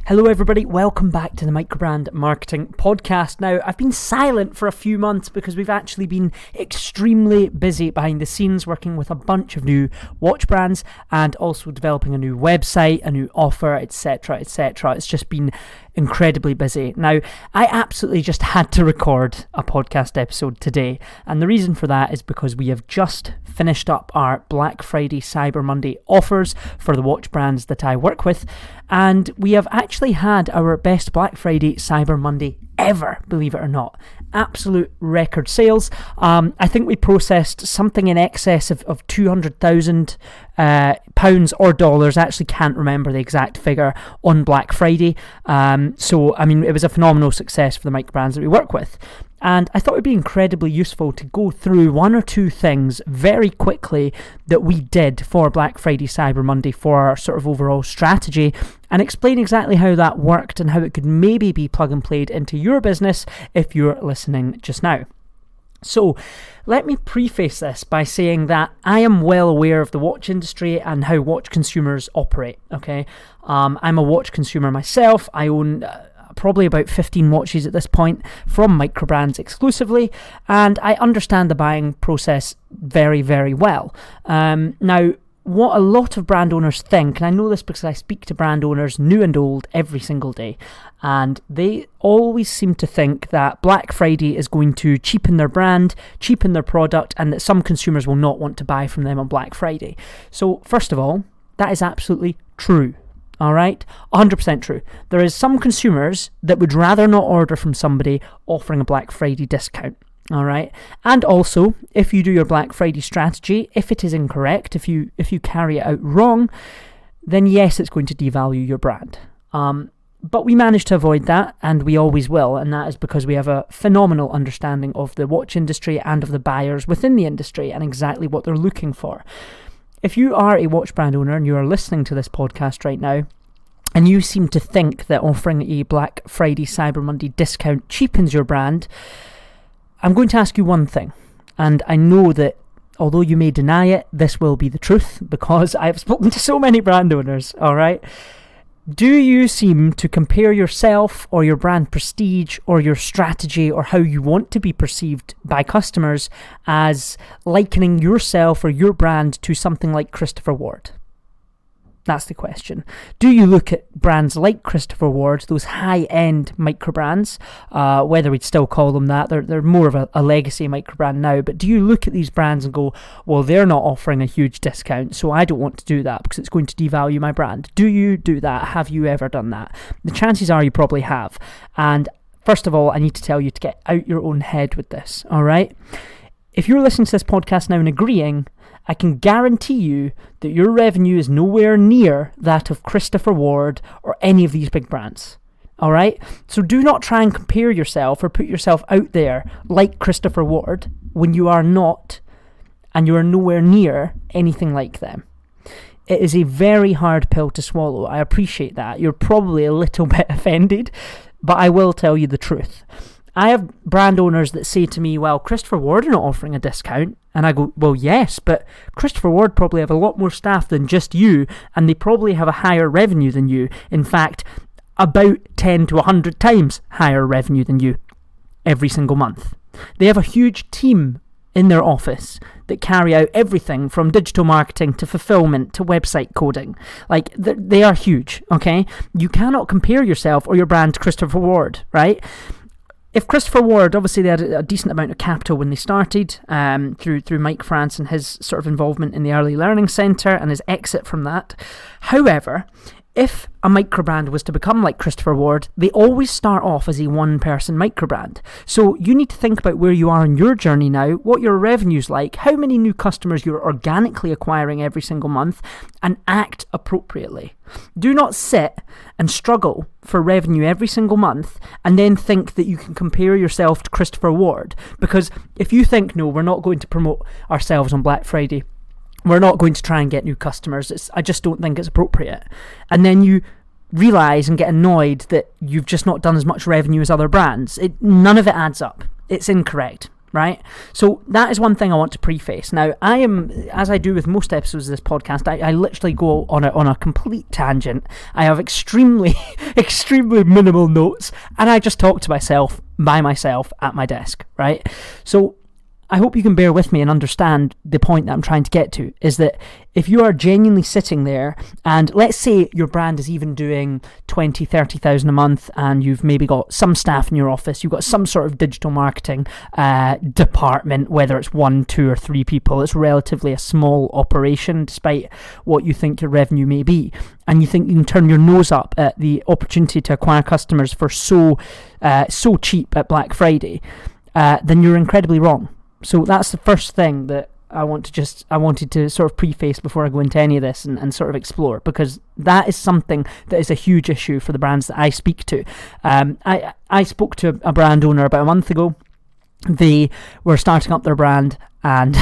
Hello everybody, welcome back to the Microbrand Marketing podcast. Now, I've been silent for a few months because we've actually been extremely busy behind the scenes working with a bunch of new watch brands and also developing a new website, a new offer, etc, etc. It's just been incredibly busy. Now, I absolutely just had to record a podcast episode today, and the reason for that is because we have just finished up our Black Friday Cyber Monday offers for the watch brands that I work with, and we have actually had our best Black Friday Cyber Monday ever, believe it or not. Absolute record sales. I think we processed something in excess of 200,000 pounds or dollars. I actually can't remember the exact figure on Black Friday. So, I mean, it was a phenomenal success for the microbrands that we work with. And I thought it would be incredibly useful to go through one or two things very quickly that we did for Black Friday Cyber Monday for our sort of overall strategy and explain exactly how that worked and how it could maybe be plug and played into your business if you're listening just now. So let me preface this by saying that I am well aware of the watch industry and how watch consumers operate, okay? I'm a watch consumer myself. I own probably about 15 watches at this point from Microbrands exclusively, and I understand the buying process very, very well. Now, what a lot of brand owners think, and I know this because I speak to brand owners new and old every single day, and they always seem to think that Black Friday is going to cheapen their brand, cheapen their product, and that some consumers will not want to buy from them on Black Friday. So first of all, that is absolutely true. All right, 100% true. There is some consumers that would rather not order from somebody offering a Black Friday discount. All right, and also if you do your Black Friday strategy, if it is incorrect, if you carry it out wrong, then yes, it's going to devalue your brand. But we managed to avoid that, and we always will, and that is because we have a phenomenal understanding of the watch industry and of the buyers within the industry and exactly what they're looking for. If you are a watch brand owner and you are listening to this podcast right now, and you seem to think that offering a Black Friday Cyber Monday discount cheapens your brand, I'm going to ask you one thing. And I know that although you may deny it, this will be the truth because I've spoken to so many brand owners, all right? Do you seem to compare yourself or your brand prestige or your strategy or how you want to be perceived by customers as likening yourself or your brand to something like Christopher Ward? That's the question. Do you look at brands like Christopher Ward, those high-end microbrands, whether we'd still call them that, they're more of a legacy microbrand now, but do you look at these brands and go, well, they're not offering a huge discount, so I don't want to do that because it's going to devalue my brand? Do you do that? Have you ever done that? The chances are you probably have. And first of all, I need to tell you to get out your own head with this, all right? If you're listening to this podcast now and agreeing, I can guarantee you that your revenue is nowhere near that of Christopher Ward or any of these big brands. All right? So do not try and compare yourself or put yourself out there like Christopher Ward when you are not, and you are nowhere near anything like them. It is a very hard pill to swallow. I appreciate that. You're probably a little bit offended, but I will tell you the truth. I have brand owners that say to me, well, Christopher Ward are not offering a discount. And I go, well, yes, but Christopher Ward probably have a lot more staff than just you, and they probably have a higher revenue than you. In fact, about 10 to 100 times higher revenue than you every single month. They have a huge team in their office that carry out everything from digital marketing to fulfillment to website coding. Like, they are huge, okay? You cannot compare yourself or your brand to Christopher Ward, right? If Christopher Ward, obviously they had a decent amount of capital when they started, through Mike France and his sort of involvement in the Early Learning Centre and his exit from that. However, if a microbrand was to become like Christopher Ward, they always start off as a one-person microbrand. So you need to think about where you are in your journey now, what your revenue's like, how many new customers you're organically acquiring every single month, and act appropriately. Do not sit and struggle for revenue every single month and then think that you can compare yourself to Christopher Ward. Because if you think, no, we're not going to promote ourselves on Black Friday, we're not going to try and get new customers, I just don't think it's appropriate. And then you realise and get annoyed that you've just not done as much revenue as other brands. None of it adds up. It's incorrect, right? So that is one thing I want to preface. Now, I am, as I do with most episodes of this podcast, I literally go on a complete tangent. I have extremely minimal notes, and I just talk to myself, by myself, at my desk, right? So I hope you can bear with me and understand the point that I'm trying to get to, is that if you are genuinely sitting there, and let's say your brand is even doing 20, 30,000 a month, and you've maybe got some staff in your office, you've got some sort of digital marketing department, whether it's 1, 2 or 3 people, it's relatively a small operation despite what you think your revenue may be, and you think you can turn your nose up at the opportunity to acquire customers for so cheap at Black Friday, then you're incredibly wrong. So that's the first thing that I wanted to sort of preface before I go into any of this and sort of explore, because that is something that is a huge issue for the brands that I speak to. I spoke to a brand owner about a month ago. They were starting up their brand and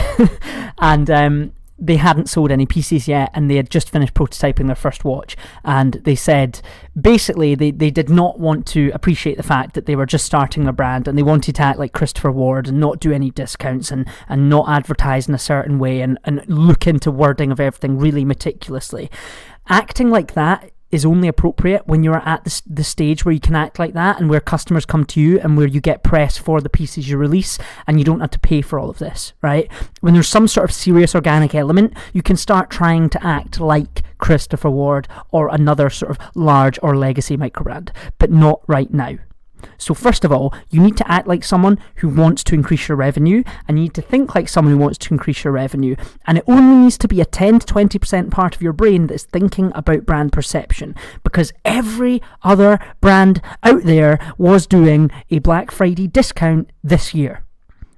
they hadn't sold any pieces yet, and they had just finished prototyping their first watch, and they said basically they did not want to appreciate the fact that they were just starting their brand, and they wanted to act like Christopher Ward and not do any discounts and not advertise in a certain way and look into wording of everything really meticulously. Acting like that is only appropriate when you're at the stage where you can act like that, and where customers come to you and where you get press for the pieces you release and you don't have to pay for all of this, right? When there's some sort of serious organic element, you can start trying to act like Christopher Ward or another sort of large or legacy microbrand, but not right now. So first of all, you need to act like someone who wants to increase your revenue, and you need to think like someone who wants to increase your revenue, and it only needs to be a 10 to 20% part of your brain that's thinking about brand perception, because every other brand out there was doing a Black Friday discount this year.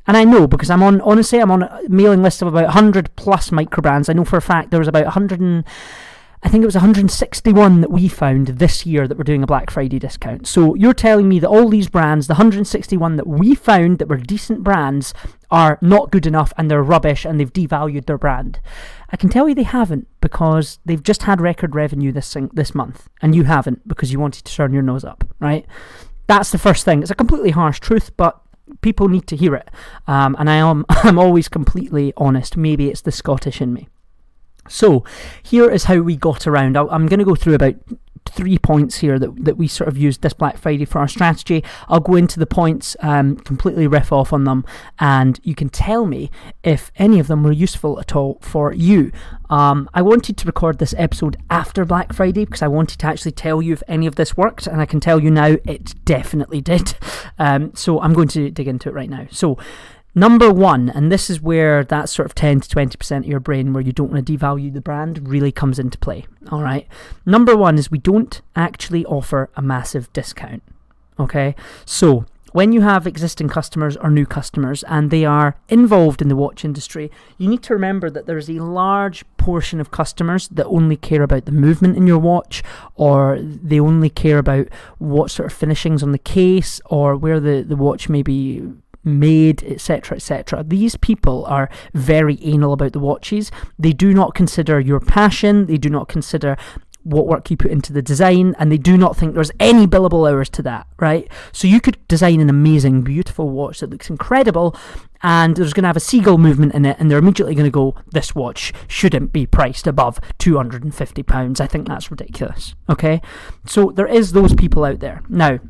And I know, because I'm on a mailing list of about 100 plus microbrands. I know for a fact there was about 161 that we found this year that were doing a Black Friday discount. So you're telling me that all these brands, the 161 that we found that were decent brands, are not good enough and they're rubbish and they've devalued their brand? I can tell you they haven't, because they've just had record revenue this month, and you haven't, because you wanted to turn your nose up, right? That's the first thing. It's a completely harsh truth, but people need to hear it. And I'm always completely honest. Maybe it's the Scottish in me. So here is how we got around. I'm going to go through about 3 points here that we sort of used this Black Friday for our strategy. I'll go into the points, completely riff off on them, and you can tell me if any of them were useful at all for you. I wanted to record this episode after Black Friday because I wanted to actually tell you if any of this worked, and I can tell you now it definitely did. So I'm going to dig into it right now. So number one, and this is where that sort of 10 to 20% of your brain where you don't want to devalue the brand really comes into play. All right. Number one is we don't actually offer a massive discount. Okay. So when you have existing customers or new customers and they are involved in the watch industry, you need to remember that there's a large portion of customers that only care about the movement in your watch, or they only care about what sort of finishings on the case, or where the watch may be made, etc., etc. These people are very anal about the watches. They do not consider your passion, they do not consider what work you put into the design, and they do not think there's any billable hours to that, right? So you could design an amazing, beautiful watch that looks incredible, and there's going to have a seagull movement in it, and they're immediately going to go, this watch shouldn't be priced above £250. I think that's ridiculous, okay? So there is those people out there. Now,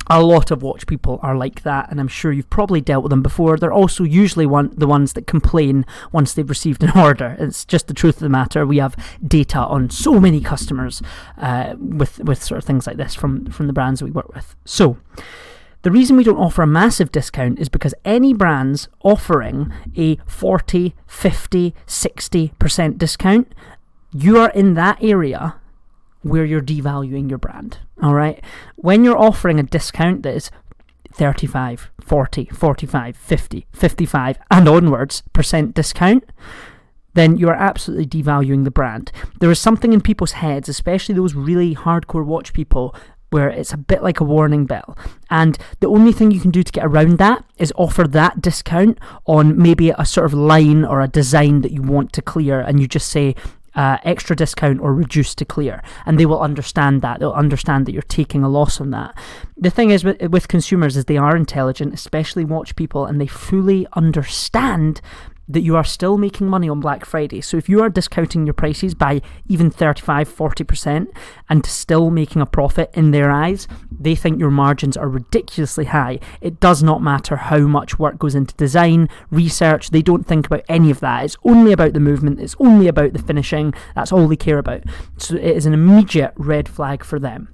a lot of watch people are like that, and I'm sure you've probably dealt with them before. They're also usually the ones that complain once they've received an order. It's just the truth of the matter. We have data on so many customers with sort of things like this from the brands we work with. So the reason we don't offer a massive discount is because any brands offering a 40, 50, 60% discount, you are in that area where you're devaluing your brand, all right? When you're offering a discount that is 35, 40, 45, 50, 55 and onwards % discount, then you are absolutely devaluing the brand. There is something in people's heads, especially those really hardcore watch people, where it's a bit like a warning bell. And the only thing you can do to get around that is offer that discount on maybe a sort of line or a design that you want to clear, and you just say, extra discount or reduce to clear, and they will understand that. They'll understand that you're taking a loss on that. The thing is with consumers is they are intelligent, especially watch people, and they fully understand that you are still making money on Black Friday. So if you are discounting your prices by even 35-40% and still making a profit in their eyes, they think your margins are ridiculously high. It does not matter how much work goes into design, research. They don't think about any of that. It's only about the movement. It's only about the finishing. That's all they care about. So it is an immediate red flag for them.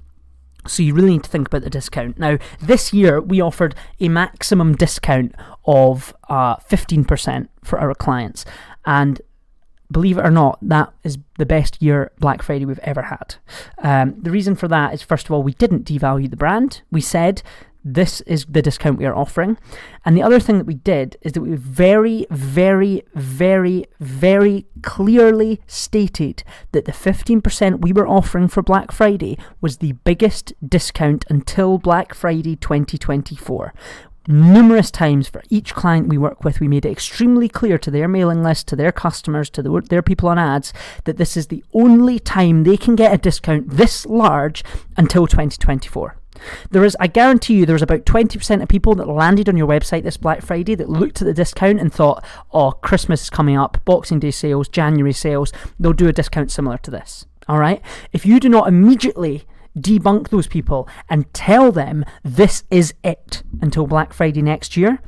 So you really need to think about the discount. Now, this year, we offered a maximum discount of 15% for our clients. And believe it or not, that is the best year Black Friday we've ever had. The reason for that is, first of all, we didn't devalue the brand. We said, this is the discount we are offering. And the other thing that we did is that we very, very, very, very clearly stated that the 15% we were offering for Black Friday was the biggest discount until Black Friday 2024. Numerous times for each client we work with, we made it extremely clear to their mailing list, to their customers, to their people on ads, that this is the only time they can get a discount this large until 2024. I guarantee you, there was about 20% of people that landed on your website this Black Friday that looked at the discount and thought, oh, Christmas is coming up, Boxing Day sales, January sales, they'll do a discount similar to this. All right? If you do not immediately debunk those people and tell them this is it until Black Friday next year,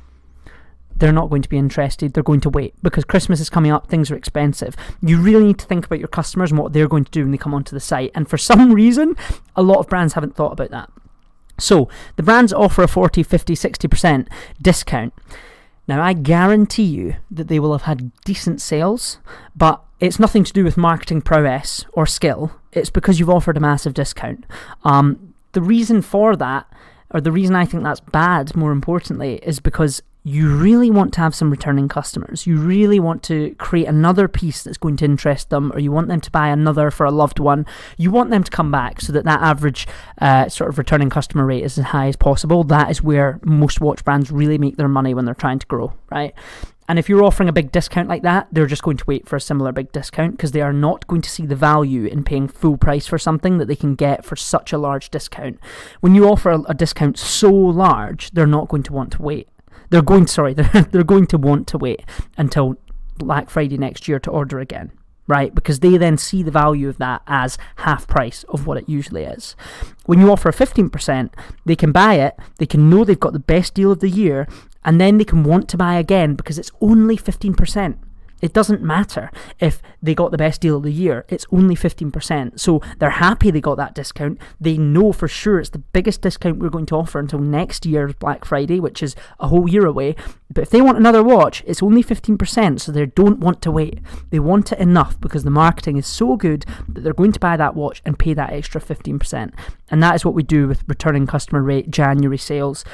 they're not going to be interested. They're going to wait because Christmas is coming up. Things are expensive. You really need to think about your customers and what they're going to do when they come onto the site. And for some reason, a lot of brands haven't thought about that. So the brands offer a 40, 50, 60% discount. Now, I guarantee you that they will have had decent sales, but it's nothing to do with marketing prowess or skill. It's because you've offered a massive discount. The reason for that, or the reason I think that's bad, more importantly, is because you really want to have some returning customers. You really want to create another piece that's going to interest them, or you want them to buy another for a loved one. You want them to come back so that average sort of returning customer rate is as high as possible. That is where most watch brands really make their money when they're trying to grow, right? And if you're offering a big discount like that, they're just going to wait for a similar big discount because they are not going to see the value in paying full price for something that they can get for such a large discount. When you offer a discount so large, they're not going to want to wait. They're going to want to wait until Black Friday next year to order again, right? Because they then see the value of that as half price of what it usually is. When you offer a 15%, they can buy it, they can know they've got the best deal of the year, and then they can want to buy again because it's only 15%. It doesn't matter if they got the best deal of the year. It's only 15%. So they're happy they got that discount. They know for sure it's the biggest discount we're going to offer until next year's Black Friday, which is a whole year away. But if they want another watch, it's only 15%. So they don't want to wait. They want it enough because the marketing is so good that they're going to buy that watch and pay that extra 15%. And that is what we do with returning customer rate, January sales,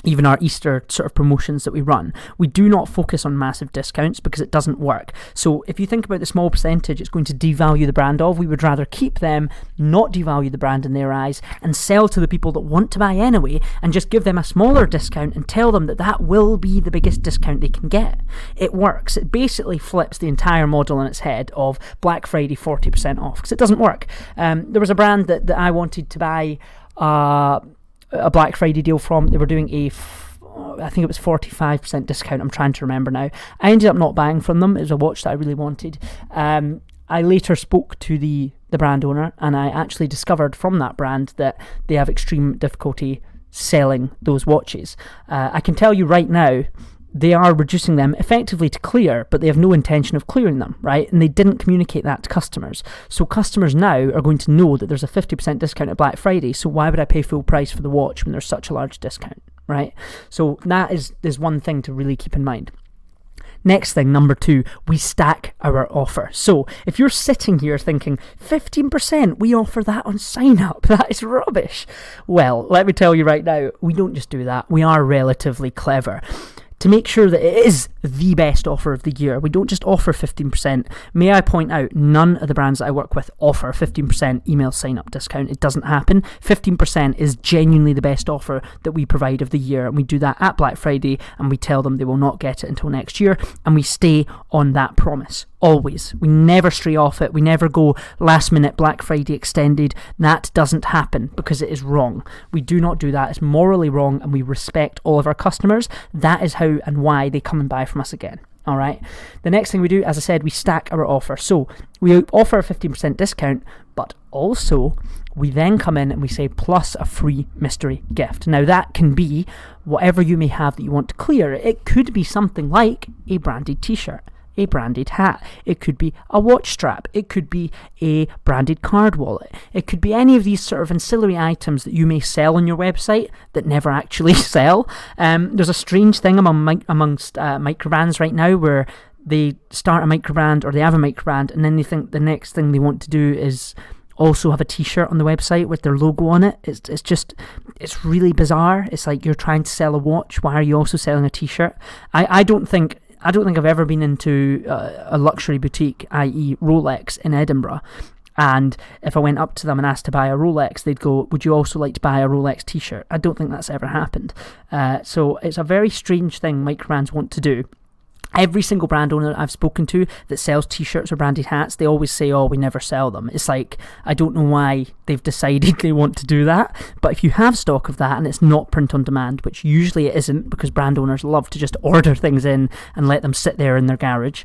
even our Easter sort of promotions that we run. We do not focus on massive discounts because it doesn't work. So if you think about the small percentage it's going to devalue the brand of, we would rather keep them, not devalue the brand in their eyes, and sell to the people that want to buy anyway, and just give them a smaller discount and tell them that will be the biggest discount they can get. It works. It basically flips the entire model on its head of Black Friday 40% off, because it doesn't work. There was a brand that I wanted to buy a Black Friday deal from. They were doing I think it was 45% discount. I'm trying to remember now. I ended up not buying from them. It was a watch that I really wanted. I later spoke to the brand owner, and I actually discovered from that brand that they have extreme difficulty selling those watches. I can tell you right now, they are reducing them effectively to clear, but they have no intention of clearing them, right? And they didn't communicate that to customers. So customers now are going to know that there's a 50% discount at Black Friday, so why would I pay full price for the watch when there's such a large discount, right? So that is one thing to really keep in mind. Next thing, number 2, we stack our offer. So if you're sitting here thinking, 15%, we offer that on sign up, that is rubbish. Well, let me tell you right now, we don't just do that. We are relatively clever. To make sure that it is the best offer of the year, we don't just offer 15%. May I point out, none of the brands that I work with offer 15% email sign-up discount. It doesn't happen. 15% is genuinely the best offer that we provide of the year, and we do that at Black Friday, and we tell them they will not get it until next year, and we stay on that promise Always. We never stray off it. We never go last minute Black Friday extended. That doesn't happen because it is wrong. We do not do that. It's morally wrong, and we respect all of our customers. That is how and why they come and buy from us again. All right. The next thing we do, as I said, we stack our offer. So we offer a 15% discount, but also we then come in and we say plus a free mystery gift. Now that can be whatever you may have that you want to clear. It could be something like a branded t-shirt, a branded hat. It could be a watch strap. It could be a branded card wallet. It could be any of these sort of ancillary items that you may sell on your website that never actually sell. There's a strange thing amongst microbrands right now where they start a microbrand or they have a microbrand and then they think the next thing they want to do is also have a t-shirt on the website with their logo on it. It's really bizarre. It's like you're trying to sell a watch. Why are you also selling a t-shirt? I don't think I've ever been into a luxury boutique, i.e. Rolex in Edinburgh, and if I went up to them and asked to buy a Rolex, they'd go, would you also like to buy a Rolex t-shirt? I don't think that's ever happened. So it's a very strange thing microbrands want to do. Every single brand owner I've spoken to that sells t-shirts or branded hats, they always say, we never sell them. It's like, I don't know why they've decided they want to do that, but if you have stock of that and it's not print on demand, which usually it isn't because brand owners love to just order things in and let them sit there in their garage,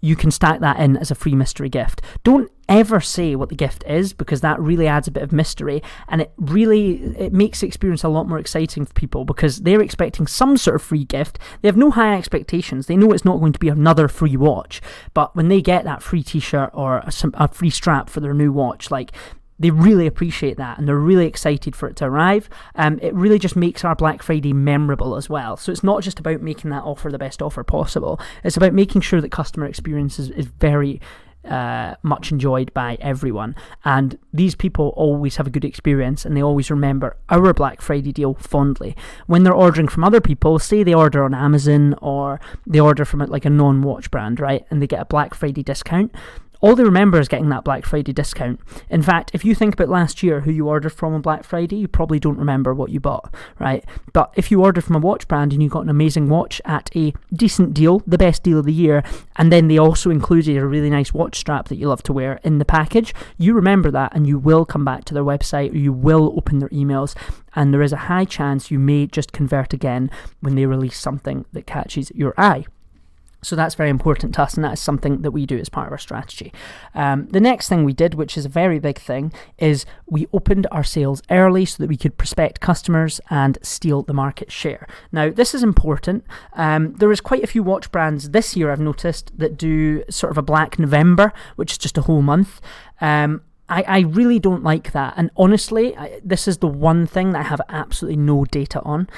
you can stack that in as a free mystery gift. Don't ever say what the gift is because that really adds a bit of mystery, and it makes the experience a lot more exciting for people because they're expecting some sort of free gift. They have no high expectations. They know it's not going to be another free watch, but when they get that free t-shirt or a free strap for their new watch, like, they really appreciate that and they're really excited for it to arrive. It really just makes our Black Friday memorable as well. So it's not just about making that offer the best offer possible. It's about making sure that customer experience is very much enjoyed by everyone. And these people always have a good experience and they always remember our Black Friday deal fondly. When they're ordering from other people, say they order on Amazon or they order from like a non-watch brand, right? And they get a Black Friday discount. All they remember is getting that Black Friday discount. In fact, if you think about last year who you ordered from on Black Friday, you probably don't remember what you bought, right? But if you ordered from a watch brand and you got an amazing watch at a decent deal, the best deal of the year, and then they also included a really nice watch strap that you love to wear in the package, you remember that and you will come back to their website or you will open their emails, and there is a high chance you may just convert again when they release something that catches your eye. So that's very important to us, and that is something that we do as part of our strategy. The next thing we did, which is a very big thing, is we opened our sales early so that we could prospect customers and steal the market share. Now, this is important. There is quite a few watch brands this year, I've noticed, that do sort of a Black November, which is just a whole month. I really don't like that. And honestly, this is the one thing that I have absolutely no data on.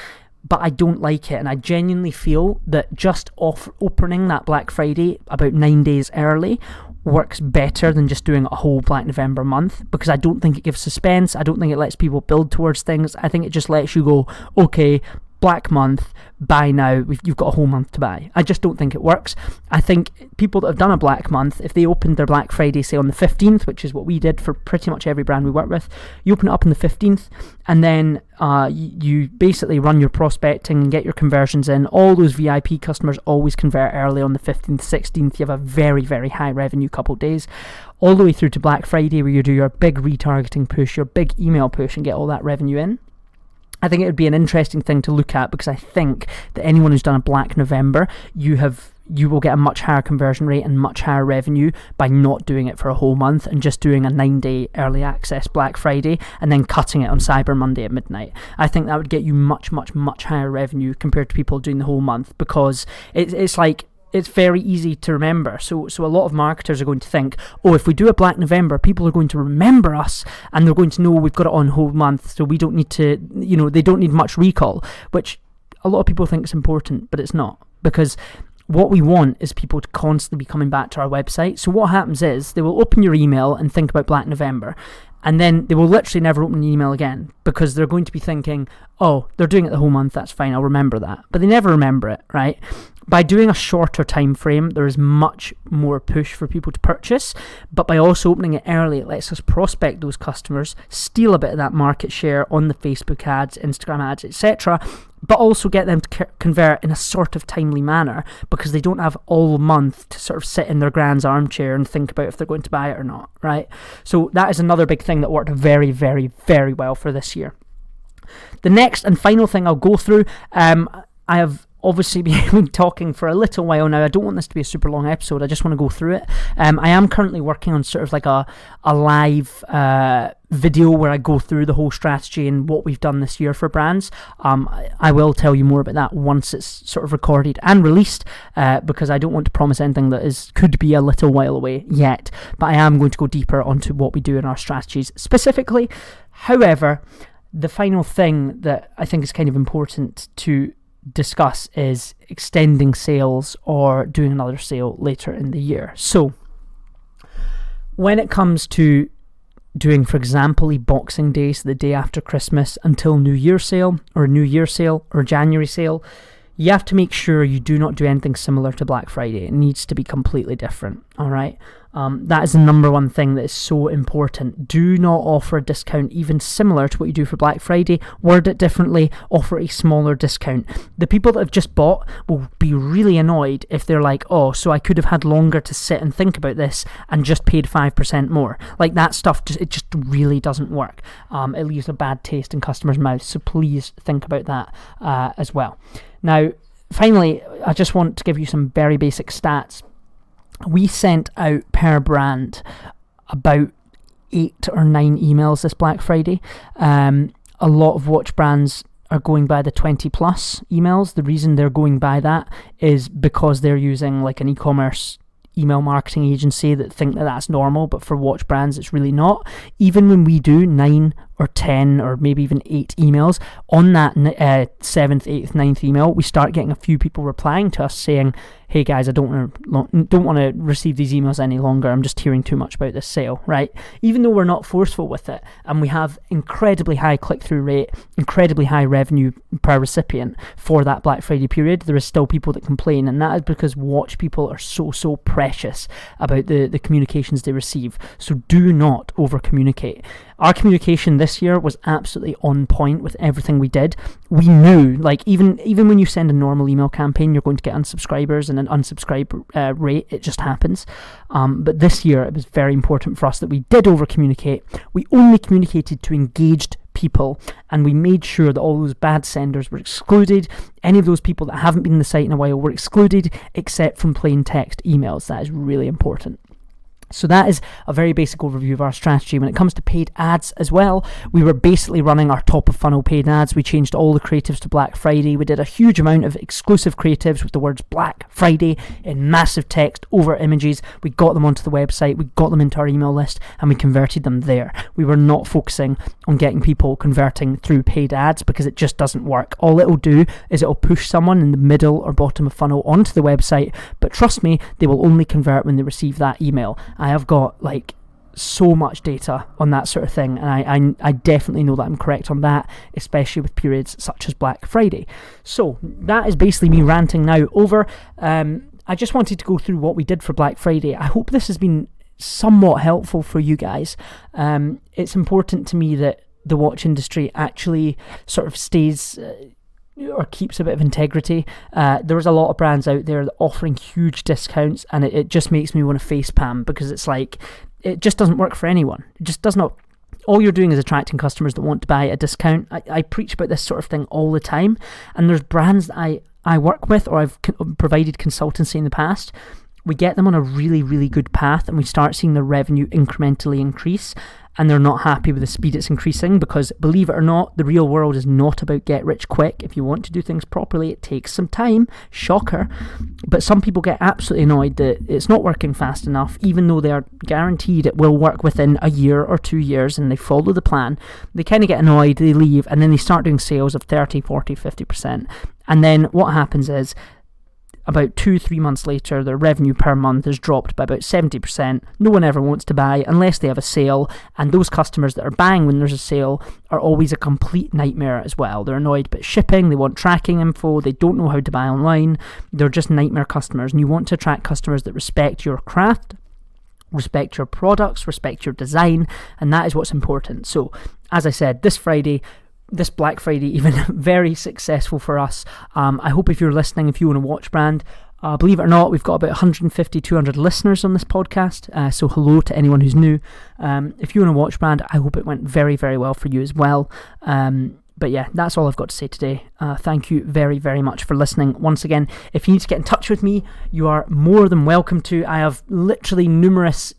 But I don't like it, and I genuinely feel that just opening that Black Friday about 9 days early works better than just doing a whole Black November month, because I don't think it gives suspense. I don't think it lets people build towards things. I think it just lets you go, okay, Black month, buy now, you've got a whole month to buy. I just don't think it works. I think people that have done a Black month, if they opened their Black Friday, say on the 15th, which is what we did for pretty much every brand we work with, you open it up on the 15th, and then you basically run your prospecting and get your conversions in. All those VIP customers always convert early on the 15th, 16th. You have a very, very high revenue couple days, all the way through to Black Friday, where you do your big retargeting push, your big email push, and get all that revenue in. I think it would be an interesting thing to look at, because I think that anyone who's done a Black November, you will get a much higher conversion rate and much higher revenue by not doing it for a whole month and just doing a 9-day early access Black Friday and then cutting it on Cyber Monday at midnight. I think that would get you much, much, much higher revenue compared to people doing the whole month, because it's like, it's very easy to remember. So a lot of marketers are going to think, if we do a Black November, people are going to remember us and they're going to know we've got it on whole month, so we don't need to, they don't need much recall, which a lot of people think is important, but it's not, because what we want is people to constantly be coming back to our website. So what happens is they will open your email and think about Black November, and then they will literally never open an email again, because they're going to be thinking, they're doing it the whole month, that's fine, I'll remember that. But they never remember it, right? By doing a shorter time frame, there is much more push for people to purchase, but by also opening it early, it lets us prospect those customers, steal a bit of that market share on the Facebook ads, Instagram ads, etc., but also get them to convert in a sort of timely manner, because they don't have all month to sort of sit in their grand's armchair and think about if they're going to buy it or not, right? So that is another big thing that worked very, very, very well for this year. The next and final thing I'll go through, I have obviously been talking for a little while now. I don't want this to be a super long episode. I just want to go through it. I am currently working on sort of like a live video where I go through the whole strategy and what we've done this year for brands. I will tell you more about that once it's sort of recorded and released, because I don't want to promise anything that could be a little while away yet, but I am going to go deeper onto what we do in our strategies specifically. However, the final thing that I think is kind of important to discuss is extending sales or doing another sale later in the year. So when it comes to doing, for example, Boxing Day, so the day after Christmas, until New Year sale or New Year sale or January sale, you have to make sure you do not do anything similar to Black Friday. It needs to be completely different, all right? That is the number one thing that is so important. Do not offer a discount even similar to what you do for Black Friday. Word it differently, offer a smaller discount. The people that have just bought will be really annoyed if they're like, oh, so I could have had longer to sit and think about this and just paid 5% more. Like, that stuff, it just really doesn't work. It leaves a bad taste in customers' mouths, so please think about that as well. Now, finally, I just want to give you some very basic stats. We sent out per brand about 8 or 9 emails this Black Friday. A lot of watch brands are going by the 20 plus emails. The reason they're going by that is because they're using like an e-commerce email marketing agency that think that that's normal, but for watch brands it's really not. Even when we do 9 or 10 or maybe even 8 emails, on that 7th, 8th, 9th email, we start getting a few people replying to us saying, hey guys, I don't want to receive these emails any longer. I'm just hearing too much about this sale, right? Even though we're not forceful with it and we have incredibly high click-through rate, incredibly high revenue per recipient for that Black Friday period, there is still people that complain, and that is because watch people are so precious about the communications they receive. So do not over-communicate. Our communication this year was absolutely on point with everything we did. We knew, like, even when you send a normal email campaign, you're going to get unsubscribers and an unsubscribe rate. It just happens. But this year, it was very important for us that we did over-communicate. We only communicated to engaged people, and we made sure that all those bad senders were excluded. Any of those people that haven't been on the site in a while were excluded, except from plain text emails. That is really important. So that is a very basic overview of our strategy. When it comes to paid ads as well, we were basically running our top of funnel paid ads. We changed all the creatives to Black Friday. We did a huge amount of exclusive creatives with the words Black Friday in massive text over images. We got them onto the website, we got them into our email list, and we converted them there. We were not focusing on getting people converting through paid ads because it just doesn't work. All it'll do is it'll push someone in the middle or bottom of funnel onto the website, but trust me, they will only convert when they receive that email. I have got like so much data on that sort of thing, and I definitely know that I'm correct on that, especially with periods such as Black Friday. So that is basically me ranting now over. I just wanted to go through what we did for Black Friday. I hope this has been somewhat helpful for you guys. It's important to me that the watch industry actually sort of stays or keeps a bit of integrity. There's a lot of brands out there that offering huge discounts, and it just makes me want to facepalm, because it's like, it just doesn't work for anyone. It just does not. All you're doing is attracting customers that want to buy at a discount. I preach about this sort of thing all the time, and there's brands that I work with, or I've provided consultancy in the past. We get them on a really, really good path, and we start seeing their revenue incrementally increase, and they're not happy with the speed it's increasing, because, believe it or not, the real world is not about get rich quick. If you want to do things properly, it takes some time. Shocker. But some people get absolutely annoyed that it's not working fast enough, even though they are guaranteed it will work within a year or 2 years, and they follow the plan. They kind of get annoyed, they leave, and then they start doing sales of 30, 40, 50%. And then what happens is, about 2-3 months later, their revenue per month has dropped by about 70%. No one ever wants to buy unless they have a sale, and those customers that are buying when there's a sale are always a complete nightmare as well. They're annoyed about shipping, they want tracking info, they don't know how to buy online. They're just nightmare customers, and you want to attract customers that respect your craft, respect your products, respect your design, and that is what's important. So, as I said, this Friday, this Black Friday even very successful for us. I hope if you're listening, if you own a watch brand, believe it or not, we've got about 150, 200 listeners on this podcast, so hello to anyone who's new. If you own a watch brand, I hope it went very, very well for you as well. But yeah, that's all I've got to say today. Thank you very, very much for listening. Once again, if you need to get in touch with me, you are more than welcome to. I have literally numerous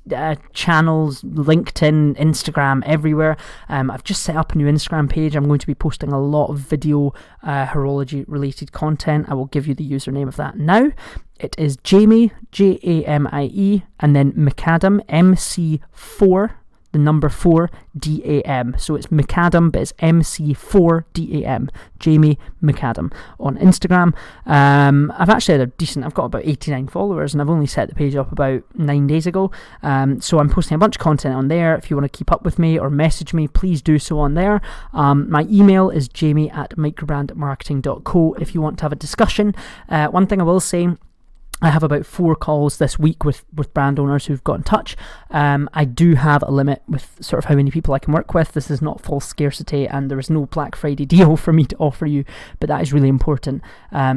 channels, LinkedIn, Instagram, everywhere. I've just set up a new Instagram page. I'm going to be posting a lot of video horology related content. I will give you the username of that now. It is Jamie, Jamie, and then Macadam, MC4. The number 4 DAM. So it's Macadam, but it's MC4 DAM. Jamie Macadam on Instagram. I've actually had I've got about 89 followers, and I've only set the page up about 9 days ago. So I'm posting a bunch of content on there. If you want to keep up with me or message me, please do so on there. My email is jamie@microbrandmarketing.co if you want to have a discussion. One thing I will say, I have about 4 calls this week with brand owners who've got in touch. I do have a limit with sort of how many people I can work with. This is not false scarcity, and there is no Black Friday deal for me to offer you, but that is really important.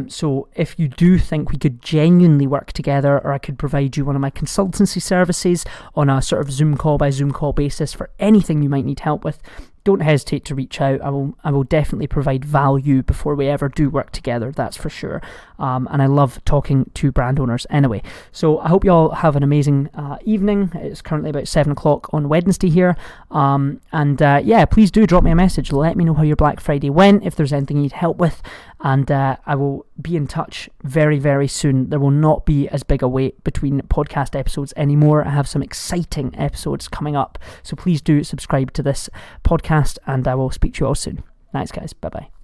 So if you do think we could genuinely work together, or I could provide you one of my consultancy services on a sort of Zoom call by Zoom call basis for anything you might need help with, don't hesitate to reach out. I will definitely provide value before we ever do work together, that's for sure. And I love talking to brand owners anyway. So I hope you all have an amazing evening. It's currently about 7 o'clock on Wednesday here. Please do drop me a message. Let me know how your Black Friday went, if there's anything you need help with. And I will be in touch very, very soon. There will not be as big a wait between podcast episodes anymore. I have some exciting episodes coming up. So please do subscribe to this podcast, and I will speak to you all soon. Thanks, guys. Bye-bye.